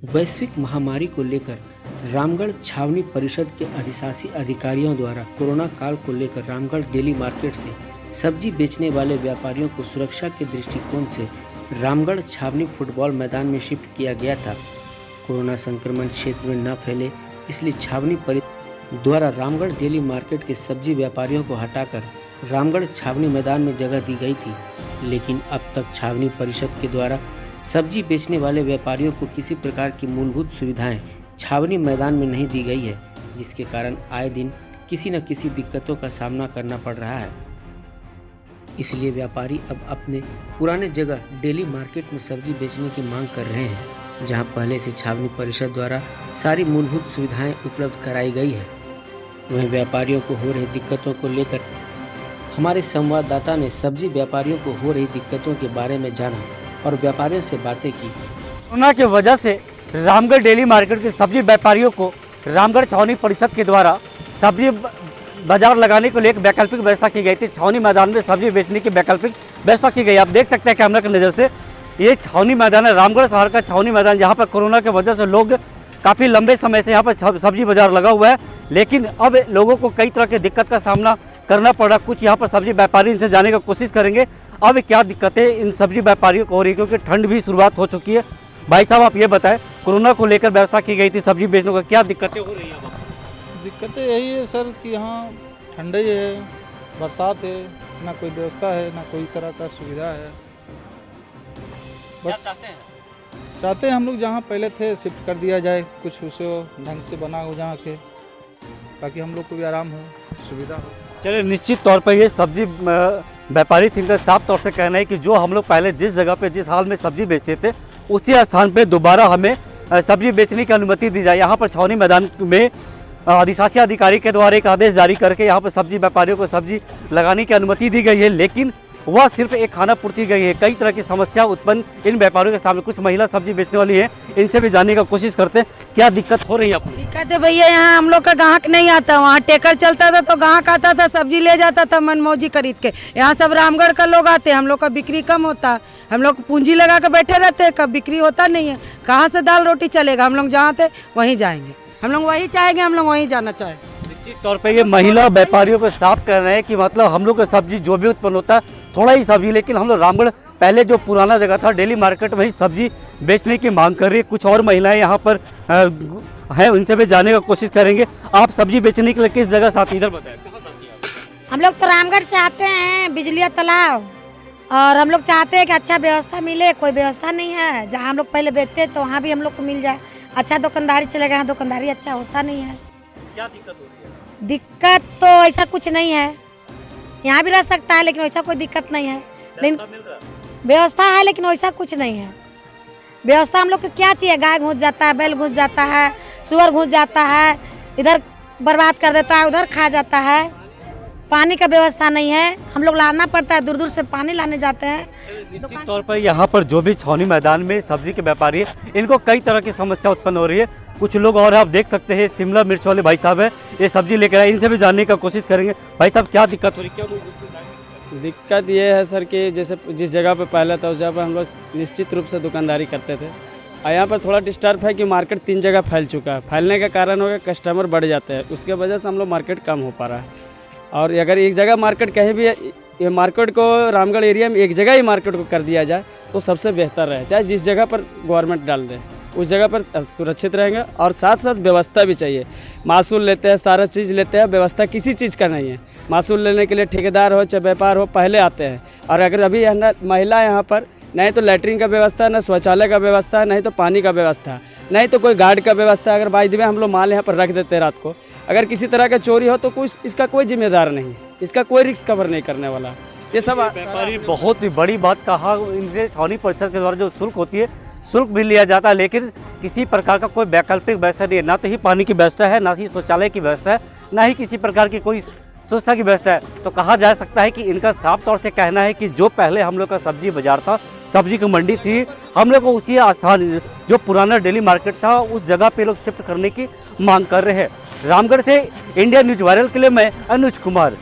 वैश्विक महामारी को लेकर रामगढ़ छावनी परिषद के अधिशासी अधिकारियों द्वारा कोरोना काल को लेकर रामगढ़ डेली मार्केट से सब्जी बेचने वाले व्यापारियों को सुरक्षा के दृष्टिकोण से रामगढ़ छावनी फुटबॉल मैदान में शिफ्ट किया गया था। कोरोना संक्रमण क्षेत्र में न फैले इसलिए छावनी परिषद द्वारा रामगढ़ डेली मार्केट के सब्जी व्यापारियों को हटाकर रामगढ़ छावनी मैदान में जगह दी गई थी, लेकिन अब तक छावनी परिषद के द्वारा सब्जी बेचने वाले व्यापारियों को किसी प्रकार की मूलभूत सुविधाएं छावनी मैदान में नहीं दी गई है, जिसके कारण आए दिन किसी न किसी दिक्कतों का सामना करना पड़ रहा है। इसलिए व्यापारी अब अपने पुराने जगह डेली मार्केट में सब्जी बेचने की मांग कर रहे हैं, जहां पहले से छावनी परिषद द्वारा सारी मूलभूत सुविधाएं उपलब्ध कराई गई है। वहीं व्यापारियों को हो रही दिक्कतों को लेकर हमारे संवाददाता ने सब्जी व्यापारियों को हो रही दिक्कतों के बारे में जाना और व्यापारियों से बातें की। कोरोना की वजह से रामगढ़ डेली मार्केट के सब्जी व्यापारियों को रामगढ़ छावनी परिषद के द्वारा सब्जी बाजार लगाने को लेकर वैकल्पिक व्यवस्था की गई थी। छावनी मैदान में सब्जी बेचने की वैकल्पिक व्यवस्था की गई। आप देख सकते हैं कैमरा की नज़र से, ये छावनी मैदान है, रामगढ़ शहर का छावनी मैदान, जहाँ पर कोरोना की वजह से लोग काफ़ी लंबे समय से यहाँ पर सब्जी बाजार लगा हुआ है, लेकिन अब लोगों को कई तरह की दिक्कत का सामना करना पड़ रहा। कुछ यहाँ पर सब्जी व्यापारी इनसे जाने की कोशिश करेंगे अब क्या दिक्कतें इन सब्जी व्यापारियों को हो रही है, क्योंकि ठंड भी शुरुआत हो चुकी है। भाई साहब, आप ये बताएं, कोरोना को लेकर व्यवस्था की गई थी सब्जी बेचने को, क्या दिक्कतें हो रही हैं? दिक्कतें यही है सर कि यहाँ ठंड ही है, बरसात है, ना कोई व्यवस्था है, ना कोई तरह का सुविधा है। बस चाहते हैं हम लोग जहाँ पहले थे शिफ्ट कर दिया जाए, कुछ उसे ढंग से बना हो जहाँ के, ताकि हम लोग को भी आराम हो, सुविधा हो। चलिए, निश्चित तौर पर ये सब्जी व्यापारी इनका साफ तौर से कहना है कि जो हम लोग पहले जिस जगह पे जिस हाल में सब्जी बेचते थे उसी स्थान पे दोबारा हमें सब्जी बेचने की अनुमति दी जाए। यहाँ पर छावनी मैदान में अधिशासी अधिकारी के द्वारा एक आदेश जारी करके यहाँ पर सब्जी व्यापारियों को सब्जी लगाने की अनुमति दी गई है, लेकिन वह सिर्फ एक खाना पूर्ति गई है। कई तरह की समस्या उत्पन्न इन व्यापारियों के सामने। कुछ महिला सब्जी बेचने वाली है, इनसे भी जानने का कोशिश करते हैं क्या दिक्कत हो रही है आपको। दिक्कत है भैया, यहाँ हम लोग का ग्राहक नहीं आता। वहाँ टेकर चलता था तो ग्राहक आता था, सब्जी ले जाता था मनमौजी खरीद के। यहाँ सब रामगढ़ का लोग आते हैं, हम लोग का बिक्री कम होता, हम लोग पूंजी लगा के बैठे रहते हैं, कब बिक्री होता नहीं है। कहाँ से दाल रोटी चलेगा? हम लोग जहाँ थे वहीं जाएंगे, हम लोग वहीं चाहेंगे, हम लोग वहीं जाना चाहेंगे। निश्चित तौर पे ये महिला व्यापारियों को साफ कर रहे हैं कि मतलब हम लोग का सब्जी जो भी उत्पन्न होता है थोड़ा ही सब्जी, लेकिन हम लोग रामगढ़ पहले जो पुराना जगह था डेली मार्केट में ही सब्जी बेचने की मांग कर रही है। कुछ और महिलाएं यहाँ पर हैं, उनसे भी जानने की कोशिश करेंगे। आप सब्जी बेचने के लिए किस जगह से आते, इधर बताएं। हम लोग तो रामगढ़ से आते हैं, बिजलिया तालाब, और हम लोग चाहते हैं कि अच्छा व्यवस्था मिले। कोई व्यवस्था नहीं है, जहाँ हम लोग पहले बेचते तो वहाँ भी हम लोग को मिल जाए, अच्छा दुकानदारी चलेगा। यहाँ दुकानदारी अच्छा होता नहीं है। क्या दिक्कत हो रही है? दिक्कत तो ऐसा कुछ नहीं है, यहाँ भी रह सकता है, लेकिन वैसा कोई दिक्कत नहीं है। लेकिन व्यवस्था है, लेकिन वैसा कुछ नहीं है। व्यवस्था हम लोग को क्या चाहिए? गाय घुस जाता है, बैल घुस जाता है, सुअर घुस जाता है, इधर बर्बाद कर देता है, उधर खा जाता है। पानी का व्यवस्था नहीं है, हम लोग लाना पड़ता है, दूर दूर से पानी लाने जाते हैं। निश्चित तौर पर यहाँ पर जो भी छावनी मैदान में सब्जी के व्यापारी है, इनको कई तरह की समस्या उत्पन्न हो रही है। कुछ लोग और आप देख सकते हैं, शिमला मिर्च वाले भाई साहब है, ये सब्जी लेकर आए, इनसे भी जानने का कोशिश करेंगे। भाई साहब, क्या दिक्कत हो रही है? दिक्कत ये है सर कि जैसे जिस जगह पे पहले था उस जगह पर हम लोग निश्चित रूप से दुकानदारी करते थे, और यहाँ पर थोड़ा डिस्टर्ब है कि मार्केट 3 जगह फैल चुका है। फैलने का कारण हो गया कस्टमर बढ़ जाते हैं, उसके वजह से हम लोग मार्केट कम हो पा रहा है। और अगर एक जगह मार्केट कहीं भी ये मार्केट को रामगढ़ एरिया में एक जगह ही मार्केट को कर दिया जाए तो सबसे बेहतर रहे। चाहे जिस जगह पर गवर्नमेंट डाल दे उस जगह पर सुरक्षित रहेंगे, और साथ साथ व्यवस्था भी चाहिए। मासूल लेते हैं, सारा चीज़ लेते हैं, व्यवस्था किसी चीज़ का नहीं है। मासूल लेने के लिए ठेकेदार हो चाहे व्यापार हो पहले आते हैं, और अगर अभी महिला यहाँ पर नहीं तो लैट्रिन का व्यवस्था, न शौचालय का व्यवस्था, नहीं तो पानी का व्यवस्था, नहीं तो कोई गार्ड का व्यवस्था। अगर बाई द वे हम लोग माल यहाँ पर रख देते हैं रात को, अगर किसी तरह का चोरी हो तो कुछ इसका कोई जिम्मेदार नहीं, इसका कोई रिस्क कवर नहीं करने वाला। ये सब व्यापारी बहुत ही बड़ी बात कहा। इनसे छावनी परिषद के द्वारा जो शुल्क होती है, शुल्क भी लिया जाता है, लेकिन किसी प्रकार का कोई वैकल्पिक व्यवस्था नहीं है। ना तो ही पानी की व्यवस्था है, ना ही शौचालय की व्यवस्था है, ना ही किसी प्रकार की कोई स्वच्छता की व्यवस्था है। तो कहा जा सकता है कि इनका साफ तौर से कहना है कि जो पहले हम लोग का सब्जी बाजार था, सब्जी की मंडी थी, हम लोग को उसी स्थान जो पुराना डेली मार्केट था उस जगह पे लोग शिफ्ट करने की मांग कर रहे हैं। रामगढ़ से इंडिया न्यूज वायरल के लिए मैं अनुज कुमार।